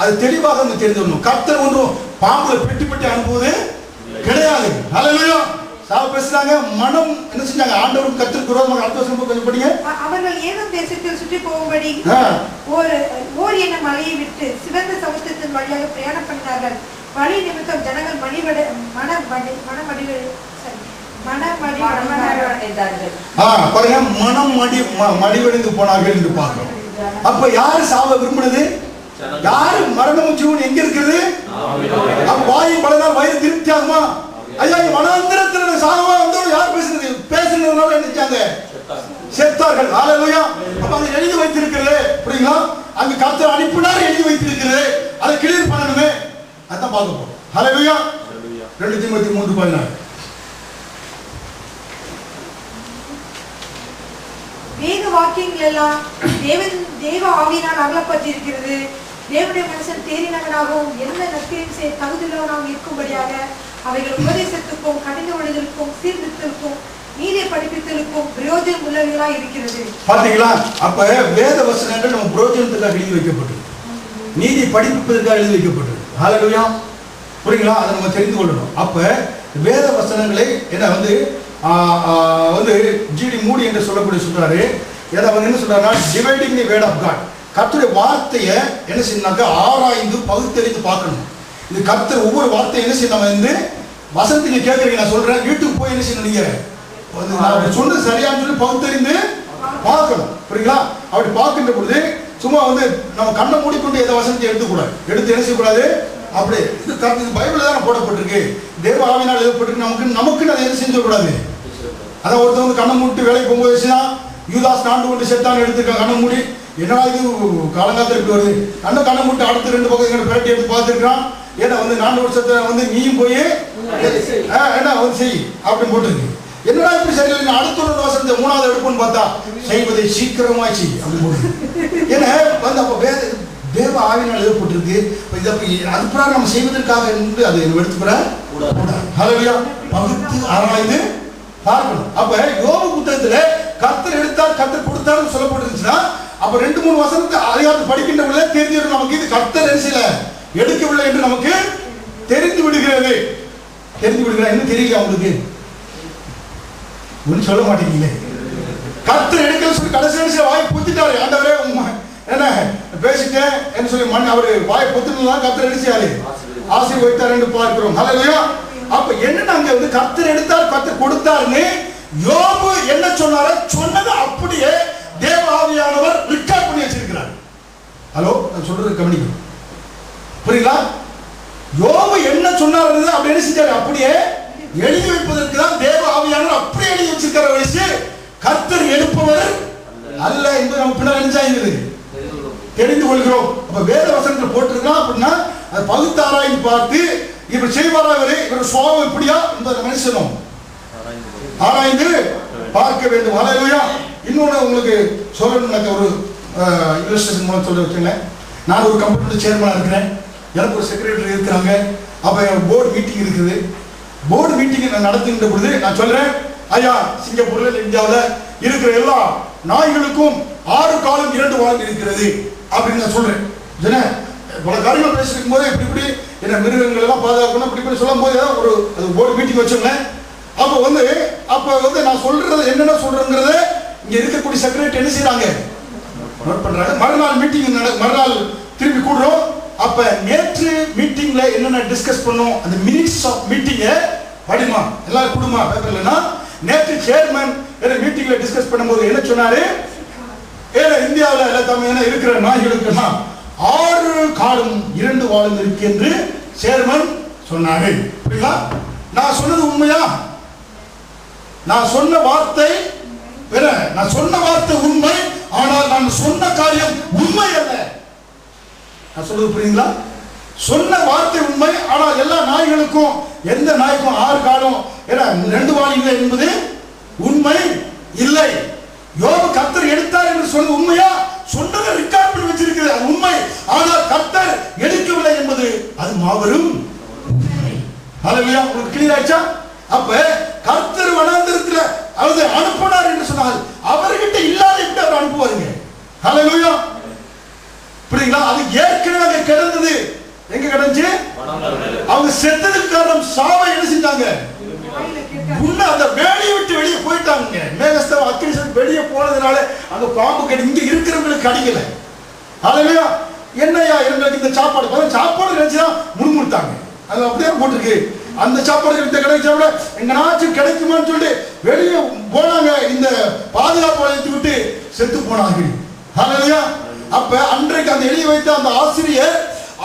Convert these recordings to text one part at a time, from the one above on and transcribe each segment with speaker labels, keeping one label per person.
Speaker 1: அது தெளிவாக நம்ம தெரிஞ்சுக்கணும். கர்த்தர் ஒன்றும் பாம்புல பெட்டி பெட்டி அனுப்புவது கிடையாது. ஹல்லேலூயா. சாவ பேசுறாங்க. மனம் என்ன செஞ்சாங்க? ஆண்டவருக்கு கர்த்தருக்கு விரோதமாக. அடுத்த வசனம் கொஞ்சம் படிங்க.
Speaker 2: அவர்கள் ஏதோம் தேசத்தில் சுற்றி போகும்படி ஓர் என மலையை விட்டு சிவந்த சமுத்திரத்தின் வழியாக பிரயாணம் பண்ணினார்கள். வழி நிமித்தம் ஜனங்கள்
Speaker 1: மடிவடைந்து போனார்கள் என்று பார்க்கிறோம். அப்ப யாரு சாவ விரும்பினது? யாரு மரணமும் ஜீவன் எங்க இருக்குது? வாயு பலனால் வயிறு திருப்தியாகுமா? ஐயா வனாந்திரத்துல சாகவா வந்து யார் பேசுறது? பேசுனதுனால நினைச்சாங்க செத்தார்கள். ஹல்லேலூயா. அப்ப அது எழுதி வைத்திருக்கிறது. புரியுங்களா? அங்க கர்த்தர் அனுப்பினார் எழுதி வைத்திருக்கிறது. அதை கிளியர் பண்ணணுமே. அதான் பார்க்க போறோம். ஹல்லேலூயா. 2 தீமோத்தேயு 3:14.
Speaker 2: வேத வாக்கியங்கள் எல்லாம் தேவ ஆவியினால் அருளப்பட்டிருக்கிறது. தேவனுடைய மனுஷன் தேறினவனாகவும் எந்த நற்கிரியும் செய்ய தகுதியுள்ளவனாகவும் இருக்கும்படியாக அவைகள் உபதேசத்துக்கும் கடின ஒழுதலுக்கும் சீர்திருத்தலுக்கும் நீதியை படிப்பித்தலுக்கும் பிரயோஜனம் உள்ளவைகளாய் இருக்கிறது.
Speaker 1: பாத்தீங்களா? அப்ப வேத வசனங்கள் நம்ம பிரயோஜனத்துக்காக எழுதி வைக்கப்பட்டிருக்கு. நீதி படிப்பதற்காக எழுதி வைக்கப்பட்டிருக்கு. ஹல்லேலூயா. புரியுங்களா? அதை நம்ம தெரிந்து கொள்ளணும். அப்ப வேத வசனங்களை என்ன வந்து ஜிடி மூடி என்று சொல்லக்கூடிய சொல்றாரு. என்ன சொல்றாருன்னா dividing the word of God. கர்த்தருடைய வார்த்தையை என்ன செய்யணும்னாக்கா ஆராய்ந்து பகுத்தறிந்து பார்க்கணும். இது கர்த்தர் ஒவ்வொரு வார்த்தையும் என்ன செய்யணும்? நம்ம வந்து வசனத்தை கேட்கறீங்க. நான் சொல்றேன், வீட்டுக்கு போய் என்ன செய்யணும்? நீங்க நான் சொன்னது சரியானு சொல்லி பகுத்தறிந்து பார்க்கணும். புரியுங்களா? அப்படி பார்க்கின்ற பொழுது சும்மா வந்து நம்ம கண்ணை மூடிக்கொண்டு எந்த வசனத்தை எடுத்துக்கூடாது. எடுத்து என்ன செய்யக்கூடாது? அப்படி இது கர்த்தர் பைபிள் தான் போடப்பட்டிருக்கு. தேவ ஆவியினால் எழுதப்பட்டிருக்கு. நமக்கு அதை என்ன செஞ்சிடக்கூடாது. அதான் ஒருத்தர் வந்து கண்ணை மூட்டு வேலைக்கு போகும்போது வச்சுதான் யூதாஸ் நாண்டு கொண்டு செத்தான் எடுத்துருக்கான். கண்ணை மூடி என்னடா இது காலங்காத்திற்கு வருது. கண்ணை மூட்டு அடுத்து 2 பக்கம் எங்களை பிரட்டி எடுத்து பார்த்துருக்கான். ஏன்னா வந்து நாண்டு வருஷத்தை வந்து நீயும் போய் என்ன வந்து செய் அப்படின்னு போட்டுருக்கு. என்னடா இப்படி சரியில்லை. அடுத்த ஒரு வசனத்தை 3வது எடுப்புன்னு பார்த்தா செய்வதை சீக்கிரமா செய் அப்படின்னு போட்டு. ஏன்னா வந்து அப்போ தேவ ஆவியினால் எழுதப்பட்டிருக்கு. அது பிறகு நம்ம செய்வதற்காக இருந்து அதை எடுத்துக்கிற கூடாது. ஹல்லேலூயா. பகுத்து ஆராய்ந்து பார்க்கணும். அப்ப யோபு புத்தகத்துல கர்த்தர் எடுத்தார் கர்த்தர் கொடுத்தாருன்னு சொல்லப்பட்டிருந்துச்சுன்னா அப்ப 2-3 வசனத்தை அதிகாரத்தை படிக்கின்றவர்களே தெரிஞ்சிடும். நமக்கு இது கர்த்தர் என்ன எடுக்கவில்லை என்று நமக்கு தெரிந்து விடுகிறது. இன்னும் தெரியல அவங்களுக்கு ஒன்னும் சொல்ல மாட்டேங்கீங்களே. கர்த்தர் எடுக்கல சொல்லி கடைசி வாய் பொத்திட்டாரு. ஆண்டவரே என்ன பேசிட்டேன் என்று சொல்லி அவரு வாய் பொத்துனதான் கர்த்தர் அடிச்சாரு ஆசீர்வதித்தார் என்று பார்க்கிறோம். ஹல்லேலூயா. அப்ப என்ன அங்க வந்து கர்த்தர் எடுத்தார் கர்த்தர் கொடுத்தாருன்னு யோபு என்ன சொன்னாரோ சொன்னது அப்படியே தேவ ஆவியானவர் ரெக்கார்ட் பண்ணி வச்சிருக்கிறார். ஹலோ, நான் சொல்றது கவனிக்கணும். புரியுங்களா? யோபு என்ன சொன்னாரு அப்படின்னு செஞ்சாரு அப்படியே எழுதி வைப்பதற்கு தான் தேவ ஆவியானவர் அப்படியே எழுதி வச்சிருக்கிற வயசு கர்த்தர் எடுப்பவர் அல்ல என்பது நம்ம பின்னாடி நினைச்சாங்க தெரிந்து கொள்கிறோம். அப்ப வேத வசனத்தில் போட்டிருக்கலாம் அப்படின்னா அதை பகுத்தாராய்ந்து பார்த்து இவர் செய்வாரா இவர் சுவாபம் எப்படியா என்பதை மனுஷனும் ஆராய்ந்து பார்க்க வேண்டும். ஹல்லேலூயா. இன்னொன்று உங்களுக்கு சொல்லணும்னாக்க ஒரு இல்லஸ்ட்ரேஷன் மூலம் சொல்ல வச்சுங்க. நான் ஒரு கம்பெனியோட சேர்மனாக இருக்கிறேன். எனக்கு ஒரு செக்ரட்டரி இருக்கிறாங்க. அப்போ போர்டு மீட்டிங் இருக்குது. போர்டு மீட்டிங் நான் நடத்துகின்ற பொழுது நான் சொல்றேன், ஐயா சிங்கப்பூர்ல இந்தியாவில் இருக்கிற எல்லா நாய்களுக்கும் 6 காலும் 2 வால் இருக்கிறது அப்படின்னு நான் சொல்றேன். பல காரியங்கள் பேசிருக்கும் போது இப்படி என்ன மிருகங்கள் எல்லாம் பாதுகாக்கணும் இப்படி சொல்லும் போது ஒரு போர்டு மீட்டிங் வச்சோங்க. அப்போ வந்து நான் சொல்றது என்னென்ன சொல்றேங்கிறத இங்க இருக்கக்கூடிய செக்ரட்டரி என்ன செய்யறாங்க நோட் பண்றாங்க. மறுநாள் மீட்டிங் மறுநாள் திரும்பி கூடுறோம். அப்ப நேற்று மீட்டிங்ல என்னென்ன டிஸ்கஸ் பண்ணோம் அந்த மினிட்ஸ் ஆஃப் மீட்டிங்க படிமா எல்லாரும் குடுமா பேப்பர்லன்னா நேற்று சேர்மன் மீட்டிங்ல டிஸ்கஸ் பண்ணும்போது என்ன சொன்னாரு, இந்தியாவில் எல்லா இருக்கிற நாய்களுக்குன்னா 6 காலும் 2 வாலும் இருக்கு என்று சேர்மன் சொன்னாரு. புரியுதா? நான் சொன்னது உண்மையா? நான் சொன்ன வார்த்தை உண்மை. ஆனால் நான் சொன்ன காரியம் உண்மை அல்ல. நான் சொல்றது புரியுங்களா? சொன்ன வார்த்தை உண்மை. ஆனால் எல்லா நாய்களுக்கும் எந்த நாய்க்கும் 6 காலம் 2 வால் இல்லை என்பது உண்மை இல்லை. யோபு கர்த்தர் எடுத்தார் என்று சொன்னது உண்மையா? சொன்னதை ரெக்கார்ட் பண்ணி வச்சிருக்கிறது அது உண்மை. ஆனால் கர்த்தர் எடுக்கவில்லை என்பது அது மாபெரும் உண்மை. ஹல்லேலூயா. உங்களுக்கு கிளியர் ஆச்சா? அப்ப கர்த்தர் வனாந்திரத்துல அவர் அனுப்பினார் என்று சொன்னால் அவர்கிட்ட இல்லாத எப்படி அவர் அனுப்புவாருங்க? ஹல்லேலூயா. புரியுங்களா? அது ஏற்கனவே அங்க கிடந்தது. எங்க கிடந்துச்சு? அவங்க செத்ததுக்கு காரணம் சாவை என்ன செஞ்சாங்க? உன்ன அந்த வேலையை விட்டு வெளியே போயிட்டாங்க. மேகஸ்தவ அக்கினி வெளியே போனதுனால அங்க பாம்பு கடி இங்க இருக்கிறவங்களுக்கு கடிக்கல. ஹல்லேலூயா. என்னையா எங்களுக்கு இந்த சாப்பாடு நினைச்சுனா முணுமுணுத்தாங்க. அது அப்படியே போட்டிருக்கு. அந்த சாப்பாடு இந்த கிடைச்சா எங்கனாச்சும் கிடைக்குமான்னு சொல்லிட்டு வெளியே போனாங்க. இந்த பாதுகாப்பு வளையத்தை விட்டு செத்து போனாங்க. ஹல்லேலூயா. அப்ப அன்றைக்கு அந்த எலியை வைத்த அந்த ஆசிரியர்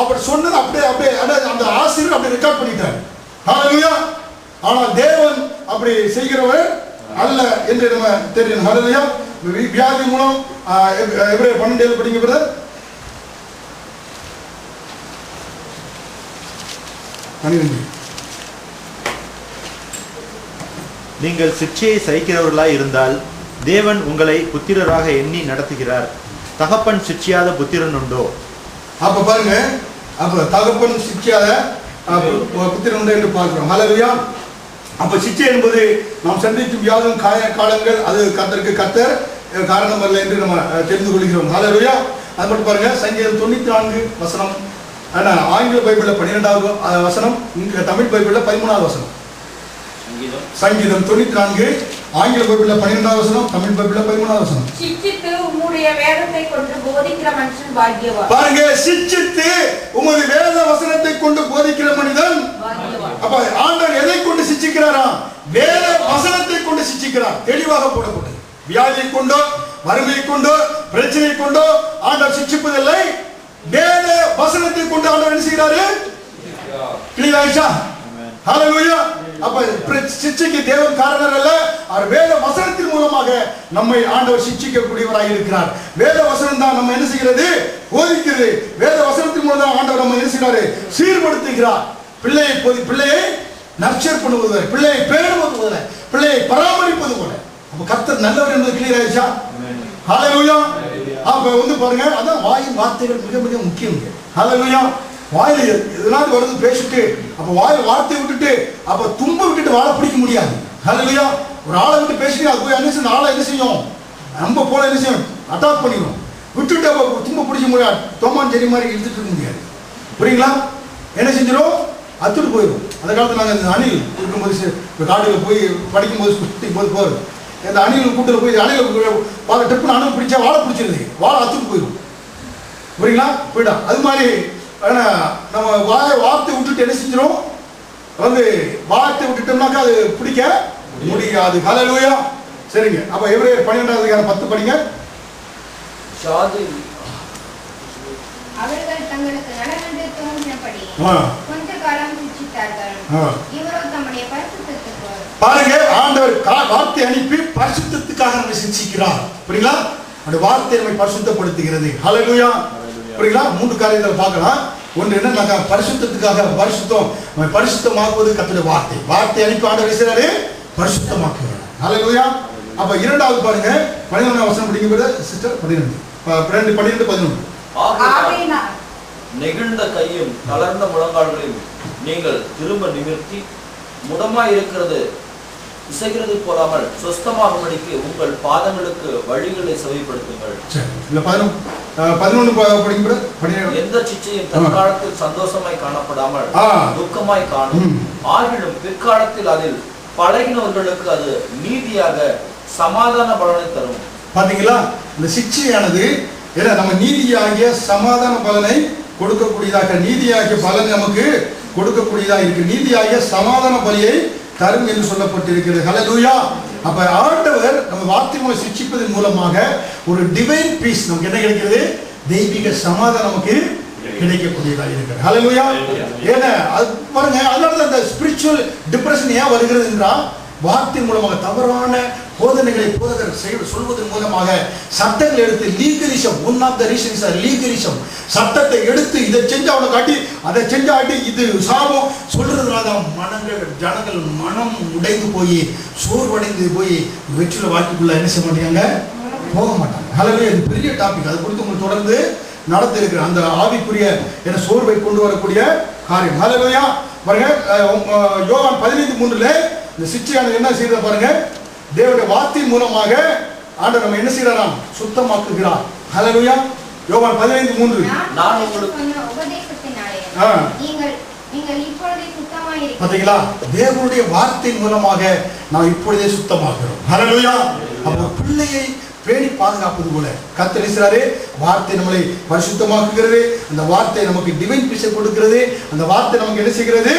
Speaker 1: அவர் சொன்னது அப்படியே அந்த ஆசிரியர் அப்படி ரெக்கார்ட் பண்ணிட்டார். ஹல்லேலூயா. ஆனால் தேவன் அப்படி செய்கிறவர் அல்ல என்று நம்ம தெரியும். ஹல்லேலூயா. வியாதி மூலம் எபிரேயர் 12 படிங்க பிரதர்.
Speaker 3: நீங்கள் சிற்சையை சகிக்கிறவர்களாய் இருந்தால் தேவன் உங்களை புத்திரராக எண்ணி நடத்துகிறார். தகப்பன் சிற்சியாத புத்திரன் உண்டோ?
Speaker 1: அப்ப பாருங்க, அப்ப தகப்பன் சிற்சியாத புத்திரன் உண்டோ என்று பார்க்கிறோம். ஹல்லேலூயா. அப்ப சிற்சை என்பது நாம் சந்திக்கும் வியாதம் காலங்கள், அது கர்த்தர் காரணம் அல்ல என்று நம்ம தெரிந்து கொள்கிறோம். ஹல்லேலூயா. அது மட்டும் பாருங்க, சங்கீதம் 94 வசனம், ஆங்கில பைபிள்ல 12வது வசனம், இங்க தமிழ் பைபிள்ல 13வது வசனம். சங்கீதம் 94 ஆங்கில பைபிள்ல 12வது வசனம், தமிழ் பைபிள்ல 13வது வசனம்.
Speaker 4: சிட்சித்து உம்முடைய வேதத்தை கொண்டு போதிக்கிற மனுஷன் பாக்கியவான்.
Speaker 1: பாருங்க, சிட்சித்து உமது வேத வசனத்தை கொண்டு போதிக்கிற மனிதன் பாக்கியவான். அப்ப ஆண்டவர் எதை கொண்டு சிட்சிக்கிறாரா? வேத வசனத்தை கொண்டு சிட்சிக்கிறார். தெளிவாக போடப்பட்டது. வியாதியை கொண்டோ, வறுமையை கொண்டோ, பிரச்சனையை கொண்டோ ஆண்டவர் சிட்சிப்பதில்லை. வேத வசனத்தை கொண்டு ஆண்டவர் என்ன செய்கிறாரு? கிளியர் ஆயிடுச்சா? ஹல்லேலூயா. அப்ப சிட்சைக்கு தேவன் காரணர் அல்ல, அவர் வேத வசனத்தின் மூலமாக நம்மை ஆண்டவர் சிட்சிக்கக்கூடியவராக இருக்கிறார். வேத வசனம் தான் நம்ம என்ன செய்கிறது? போதிக்கிறது. வேத வசனத்தின் மூலம் தான் ஆண்டவர் நம்ம என்ன செய்கிறாரு? சீர்படுத்துகிறார். பிள்ளையை நர்ச்சர் பண்ணுவது, பிள்ளையை பேணுவது போல, பிள்ளையை பராமரிப்பது போல. அப்ப கர்த்தர் நல்லவர் என்பது கிளியர் ஆயிடுச்சா? ஹல்லேலூயா. அப்ப பாருங்க, அதான் வாயின் வார்த்தைகள் மிக மிக முக்கியம். ஹல்லேலூயா. வாயில எதனால வருது பேசிட்டு, அப்ப வாயில வார்த்தை விட்டுட்டு அப்ப தும்ப விட்டுட்டு வாழ பிடிக்க முடியாது. ஹல்லேலூயா. ஒரு ஆளை விட்டு பேசிட்டு அது போய் என்ன ஆளை என்ன செய்யும்? நம்ம போல என்ன செய்யும்? அட்டாக் பண்ணிடும். விட்டுட்டு அப்ப தும்ப பிடிக்க முடியாது. தோமான் செடி மாதிரி இழுத்துட்டு இருக்க முடியாது. புரியுங்களா? என்ன செஞ்சிடும்? அத்துட்டு போயிடும். அந்த காலத்துல நாங்க இந்த அணில் இருக்கும்போது காடுல போய் படிக்கும்போது சுத்தி போறது, இந்த அணில் கூட்டுல போய் அணில் வாழை டெப்புன்னு அணு பிடிச்சா வாழை பிடிச்சிருது, வாழை அத்துட்டு போயிடும். புரியுங்களா? போயிடும். அது மாதிரி நம்ம வார்த்தை விட்டுட்டு என்ன செஞ்சிடும்? வார்த்தை விட்டுட்டோம்னாக்கா அது பிடிக்க முடியாது. ஹல்லேலூயா. சரிங்க. அப்ப எபிரேயர் 12வது அதிகாரம் 10 படிங்க.
Speaker 4: அவர்கள் தங்களுக்கு நலமென்று தோன்றினபடி கொஞ்ச காலம் சிட்சித்தார்கள். இவரோ தம்முடைய பரிசுத்தத்துக்கு.
Speaker 1: பாருங்க, ஆண்டவர் வார்த்தை அனுப்பி பரிசுத்தத்துக்காக நம்மை சிட்சிக்கிறார். புரியுங்களா? அந்த வார்த்தை நம்மை பரிசுத்தப்படுத்துகிறது. ஹல்லேலூயா. புரியுங்களா? 3 காரியங்களை பார்க்கலாம். ஒன்று என்ன? பரிசுத்தத்துக்காக பரிசுத்தமாக்குவது கர்த்தருடைய வார்த்தை. வார்த்தை அனுப்பி ஆண்டவர் செய்றாரு, பரிசுத்தமாக்குகிறார். ஹல்லேலூயா. அப்ப இரண்டாவது பாருங்க, 11வது வசனம் படிங்க சிஸ்டர். 12 11.
Speaker 5: ஆகையினால் நெகிழ்ந்த கையும் தளர்ந்த முழங்கால்களையும் நீங்கள் திரும்ப நிமிர்த்தி முடமாய் இருக்கிறது இசைகிறது போலாமல் சொஸ்தமாகும்படிக்கு உங்கள் பாதங்களுக்கு வழிகளை செவிப்படுத்துங்கள்.
Speaker 1: இல்ல 11 படிங்க.
Speaker 5: எந்த சிச்சையும் தற்காலத்தில் சந்தோஷமாய் காணப்படாமல் துக்கமாய் காணும். ஆகிலும் பிற்காலத்தில் அதில் பழகினவர்களுக்கு அது நீதியாக சமாதான பலனை தரும்.
Speaker 1: பாத்தீங்களா? இந்த சிக்ஷையானது நம்ம நீதியாகிய சமாதான பலனை கொடுக்கக்கூடியதாக, நீதியாகிய பலன் நமக்கு கொடுக்கக்கூடியதாக இருக்கு. நீதியாகிய சமாதான பலியை தரும் என்று சொல்லப்பட்டிருக்கிறது. ஹல்லேலூயா. அப்ப ஆண்டவர் நம்ம வார்த்தை மூலம் சிட்சிப்பதன் மூலமாக ஒரு டிவைன் பீஸ் நமக்கு என்ன கிடைக்கிறது? தெய்வீக சமாதானம் நமக்கு கிடைக்கக்கூடியதாக இருக்கிறது. ஹல்லேலூயா. ஏன்னா அது பாருங்க, அதனால அந்த ஸ்பிரிச்சுவல் டிப்ரெஷன் ஏன் வருகிறது என்றால், வார்த்தை மூலமாக தவறான போதனைகளை போதகர் சொல்வதன் மூலமாக சட்டங்கள் எடுத்து legalism, one of the reasons legalism, சட்டத்தை எடுத்து இதை செஞ்சு அவனை காட்டி அதை செஞ்சாட்டி இது சாபம் சொல்றதுனால ஜனங்கள் மனம் உடைந்து போய் சோர்வடைந்து போய் வெற்றில வாழ்க்கைக்குள்ள என்ன செய்ய மாட்டாங்க? போக மாட்டாங்க. ஹல்லேலூயா. இது பெரிய டாபிக். அது குறித்து உங்களுக்கு தொடர்ந்து நடத்த இருக்கிற அந்த ஆவிக்குரிய என சோர்வை கொண்டு வரக்கூடிய காரியம். ஹல்லேலூயா. பாருங்க, யோவான் 15:3 இந்த சிட்சையானது என்ன செய்யறத பாருங்க. தேவனுடைய வார்த்தை மூலமாக ஆண்டவர் நம்ம என்ன செய்யறாராம்? சுத்தமாக்குகிறார். ஹல்லேலூயா. யோவான் 15:3.
Speaker 5: நான் உங்களுக்கு
Speaker 4: சொன்ன உபதேசத்தினாலே நீங்கள் இப்பொழுதே சுத்தமாய்
Speaker 1: பாத்தீங்களா? தேவனுடைய வார்த்தை மூலமாக நாம் இப்பொழுதே சுத்தமாகிறோம். ஹல்லேலூயா. அப்ப பிள்ளையை பேணி பாதுகாப்பது போல கர்த்தர் இருக்கிறாரே, வார்த்தை நம்மளை பரிசுத்தமாக்குகிறது. அந்த வார்த்தை நமக்கு டிவைன் பீஸை கொடுக்கிறது. அந்த வார்த்தை நமக்கு என்ன செய்கிறது?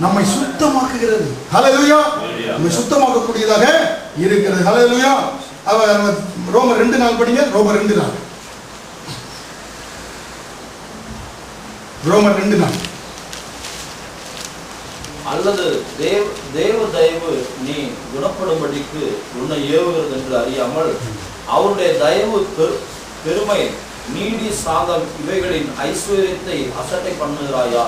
Speaker 1: நம்மை சுத்தமாக்குகிறது. ஹல்லேலூயா. நம்மை சுத்தமாக்கக்கூடியதாக இருக்கிறது. ஹல்லேலூயா. ரோமர் 2:4 படிங்க. ரோமர் 2:4. ரோமர் 2:4.
Speaker 5: அல்லது தேவ தயவு நீ குணப்படும்படிக்கு உன்னை ஏவுகிறது என்று அறியாமல் அவருடைய தயவு பெருமை நீடி சாந்தம் இவைகளின் ஐஸ்வர்யத்தை அசட்டை பண்ணுகிறாயோ?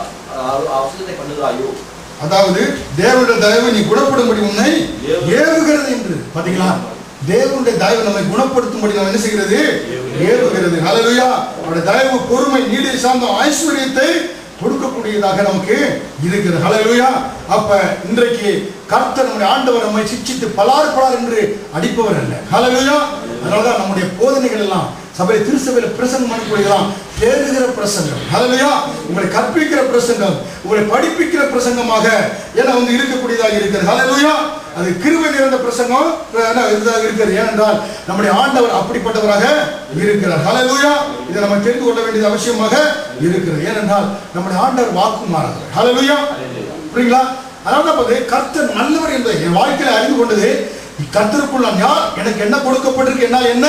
Speaker 1: அதாவது தேவனுடைய தயவு நீ குணப்படும்படி உன்னை ஏவுகிறது என்று. பாத்தீங்களா? தேவனுடைய தயவு நம்மை குணப்படுத்தும்படி நம்ம என்ன செய்கிறது? ஏவுகிறது. ஹல்லேலூயா. அவருடைய தயவு பொறுமை நீடிய சாந்தம் ஐஸ்வர்யத்தை கொடுக்கக்கூடியதாக நமக்கு இருக்கிறது. ஹல்லேலூயா. அப்ப இன்றைக்கு கர்த்தர் நம்முடைய ஆண்டவர் நம்மை சிட்சித்து பலார் என்று அடிப்பவர் அல்ல. ஹல்லேலூயா. அதனாலதான் நம்முடைய போதனைகள் எல்லாம் சபையில் திருச்சபையில பிரசங்கம் பண்ணக்கூடியதான் தேடுகிற பிரசங்கம். ஹல்லேலூயா. உங்களை கற்பிக்கிற பிரசங்கம், உங்களை படிப்பிக்கிற பிரசங்கமாக இருக்கக்கூடியதாக இருக்கிறது. ஹல்லேலூயா. அது கிருபை நிறைந்த பிரசங்கம் இருக்கிறது. ஏனென்றால் நம்முடைய ஆண்டவர் அப்படிப்பட்டவராக இருக்கிறார். ஹல்லேலூயா. இதை நம்ம தெரிந்து கொள்ள வேண்டியது அவசியமாக இருக்கிறது. ஏனென்றால் நம்முடைய ஆண்டவர் வாக்கு மாறாதவர். ஹல்லேலூயா. புரியுங்களா? அதனால கர்த்தர் நல்லவர் என்பதை என் வாழ்க்கையில அறிந்து கொண்டது. கர்த்தருக்குள் நான் யார், எனக்கு என்ன கொடுக்கப்பட்டிருக்கு, என்னால் என்ன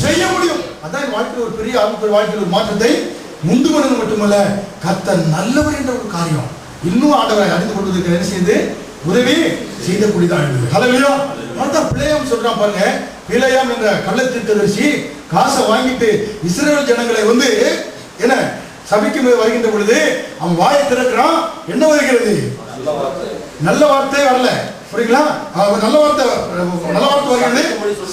Speaker 1: செய்ய முடியும். அதான் என் வாழ்க்கையில் ஒரு பெரிய வாழ்க்கையில் ஒரு மாற்றத்தை முண்டு வருவது மட்டுமல்ல, கர்த்தர் நல்லவர் என்ற ஒரு காரியம் இன்னும் ஆண்டவரை அறிந்து கொள்வதற்கு என்ன செய்து உதவி செய்யக்கூடியதாக இருந்தது. ஹல்லேலூயா. அதான் பிலேயாம் சொல்றான் பாருங்க. பிலேயாம் என்ற கள்ளத்தீர்க்கதரிசி காசை வாங்கிட்டு இஸ்ரவேல் ஜனங்களை என்ன சபைக்கு வருகின்ற பொழுது அவன் வாயை திறக்கிறான். என்ன வருகிறது? நல்ல வார்த்தை வரல. புரியுங்களா? நல்ல வார்த்தை வருகிறது.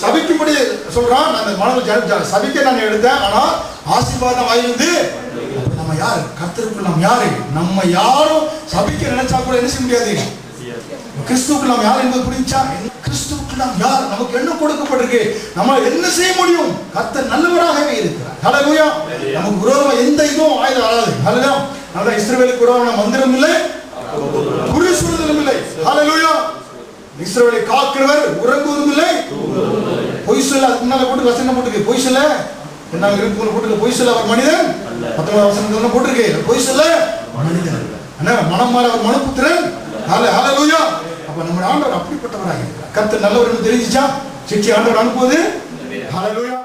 Speaker 1: சபைக்கும்படி சொல்றான். அந்த மாணவர்கள் சபைக்கு நான் எடுத்தேன், ஆனா ஆசீர்வாதம் வாயிலிருந்து நம்ம யாரு? கர்த்தருக்குள் நாம் யாரு? நம்ம யாரும் சபைக்கு நினைச்சா கூட என்ன செய்ய முடியாது. கிறிஸ்துவுக்கு நாம் யார் என்பது புரிஞ்சா? கிறிஸ்துவுக்கு நாம் யார், நமக்கு என்ன கொடுக்கப்பட்டிருக்கு, நம்ம என்ன செய்ய முடியும்? கர்த்தர் நல்லவராகவே இருக்கிறார். ஹல்லேலூயா. நமக்கு விரோதமா எந்த இதுவும் ஆயுதம் வராது. ஹல்லேலூயா. அதனால இஸ்ரவேலுக்கு விரோதமான மந்திரம் இல்லை, குறி சொல்வதும் இல்லை. ஹல்லேலூயா. இஸ்ரவேலை காக்கிறவர் உறங்குவதும் இல்லை, பொய் சொல்ல. அதுக்கு முன்னால போட்டு வசனம் போட்டுருக்கு, பொய் சொல்ல என்ன போட்டுருக்கு, பொய் சொல்ல அவர் மனிதன். 19 வசனம் போட்டிருக்கு, பொய் சொல்ல மனிதன். மனம் மாற அவர் மனுபுத்திரன். ஹல்லேலூயா. அப்ப நம்ம ஆண்டவர் அப்படிப்பட்டவராக இருக்கிறார். கர்த்தர் நல்லவர் என்று தெரிஞ்சுச்சா? சிட்சி ஆண்டவர் அனுப்புவது. ஹல்லேலூயா.